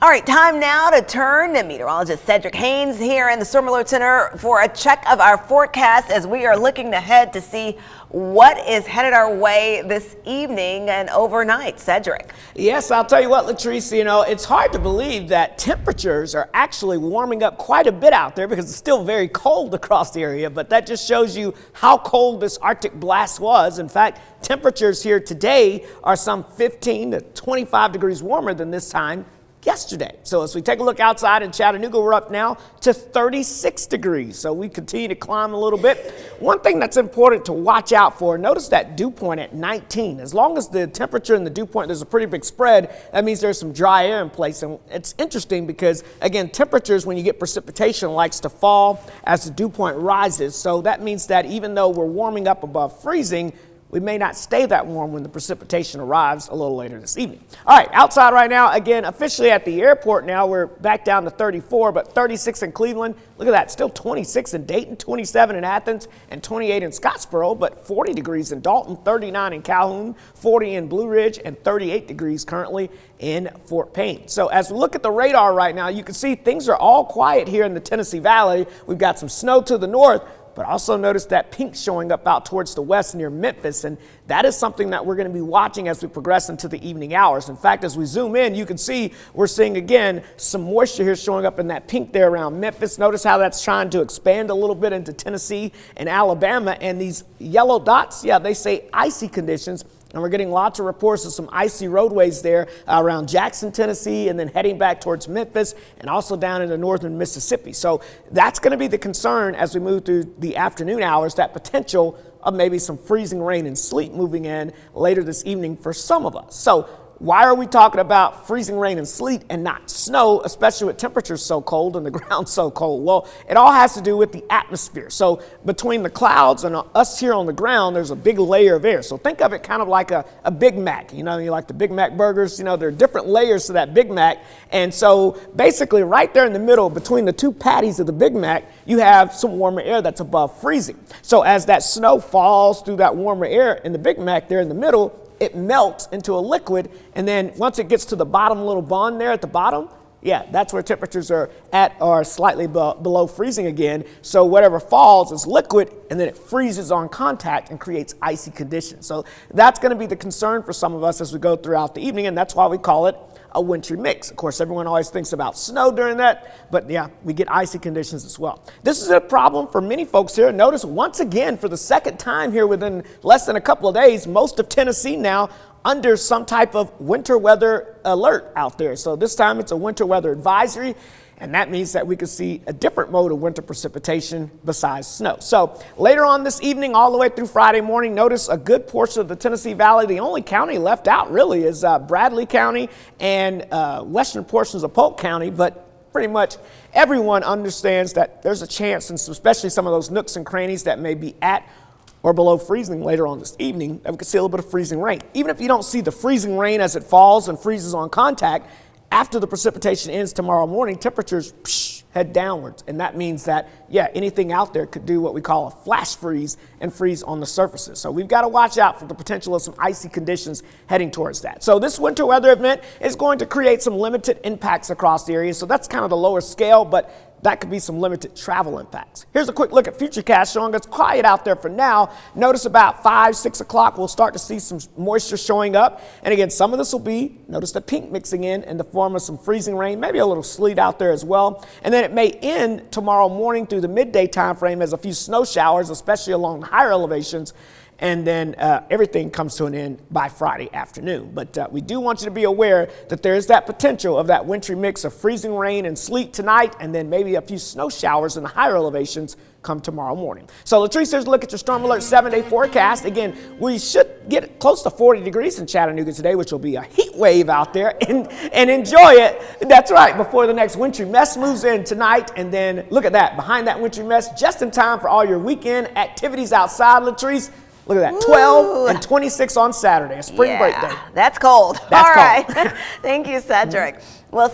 All right, time now to turn to meteorologist Cedric Haynes here in the Storm Alert Center for a check of our forecast as we are looking ahead to see what is headed our way this evening and overnight. Cedric. Yes, I'll tell you what, Latrice, it's hard to believe that temperatures are actually warming up quite a bit out there because it's still very cold across the area, but that just shows you how cold this Arctic blast was. In fact, temperatures here today are some 15 to 25 degrees warmer than this time yesterday. So as we take a look outside in Chattanooga, we're up now to 36 degrees. So we continue to climb a little bit. One thing that's important to watch out for, notice that dew point at 19. As long as the temperature in the dew point, there's a pretty big spread, that means there's some dry air in place. And it's interesting because, again, temperatures, when you get precipitation, likes to fall as the dew point rises. So that means that even though we're warming up above freezing, we may not stay that warm when the precipitation arrives a little later this evening. All right, outside right now, again, officially at the airport now, we're back down to 34, but 36 in Cleveland. Look at that, still 26 in Dayton, 27 in Athens, and 28 in Scottsboro, but 40 degrees in Dalton, 39 in Calhoun, 40 in Blue Ridge, and 38 degrees currently in Fort Payne. So as we look at the radar right now, you can see things are all quiet here in the Tennessee Valley. We've got some snow to the north, but also notice that pink showing up out towards the west near Memphis, and that is something that we're going to be watching as we progress into the evening hours. In fact, as we zoom in, you can see we're seeing again some moisture here showing up in that pink there around Memphis. Notice how that's trying to expand a little bit into Tennessee and Alabama, and these yellow dots, yeah, they say icy conditions. And we're getting lots of reports of some icy roadways there around Jackson, Tennessee, and then heading back towards Memphis and also down into northern Mississippi. So that's going to be the concern as we move through the afternoon hours, that potential of maybe some freezing rain and sleet moving in later this evening for some of us. So why are we talking about freezing rain and sleet and not snow, especially with temperatures so cold and the ground so cold? Well, it all has to do with the atmosphere. So between the clouds and us here on the ground, there's a big layer of air. So think of it kind of like a Big Mac. You like the Big Mac burgers, there are different layers to that Big Mac. And so basically right there in the middle between the two patties of the Big Mac, you have some warmer air that's above freezing. So as that snow falls through that warmer air in the Big Mac there in the middle, it melts into a liquid, and then once it gets to the bottom little bond there at the bottom, yeah, that's where temperatures are at or slightly below freezing again. So whatever falls is liquid, and then it freezes on contact and creates icy conditions. So that's going to be the concern for some of us as we go throughout the evening, and that's why we call it a wintry mix. Of course, everyone always thinks about snow during that, but yeah, we get icy conditions as well. This is a problem for many folks here. Notice once again, for the second time here within less than a couple of days, most of Tennessee now under some type of winter weather alert out there. So this time it's a winter weather advisory, and that means that we could see a different mode of winter precipitation besides snow. So later on this evening, all the way through Friday morning, notice a good portion of the Tennessee Valley. The only county left out really is Bradley County and western portions of Polk County, but pretty much everyone understands that there's a chance, and especially some of those nooks and crannies that may be at or below freezing later on this evening, that we could see a little bit of freezing rain. Even if you don't see the freezing rain as it falls and freezes on contact, after the precipitation ends tomorrow morning, temperatures head downwards. And that means that, yeah, anything out there could do what we call a flash freeze and freeze on the surfaces. So we've got to watch out for the potential of some icy conditions heading towards that. So this winter weather event is going to create some limited impacts across the area. So that's kind of the lower scale, but that could be some limited travel impacts. Here's a quick look at Futurecast showing it's quiet out there for now. Notice about 5, 6 o'clock, we'll start to see some moisture showing up. And again, some of this will be, notice the pink mixing in the form of some freezing rain, maybe a little sleet out there as well. And then it may end tomorrow morning through the midday time frame as a few snow showers, especially along the higher elevations. And then everything comes to an end by Friday afternoon. But we do want you to be aware that there is that potential of that wintry mix of freezing rain and sleet tonight, and then maybe a few snow showers in the higher elevations come tomorrow morning. So Latrice, here's a look at your Storm Alert 7-day forecast. Again, we should get close to 40 degrees in Chattanooga today, which will be a heat wave out there, and enjoy it. That's right, before the next wintry mess moves in tonight. And then look at that, behind that wintry mess, just in time for all your weekend activities outside, Latrice. Look at that, 12 and 26 on Saturday, a spring break day. That's cold. That's all cold. Right. Thank you, Cedric. Well,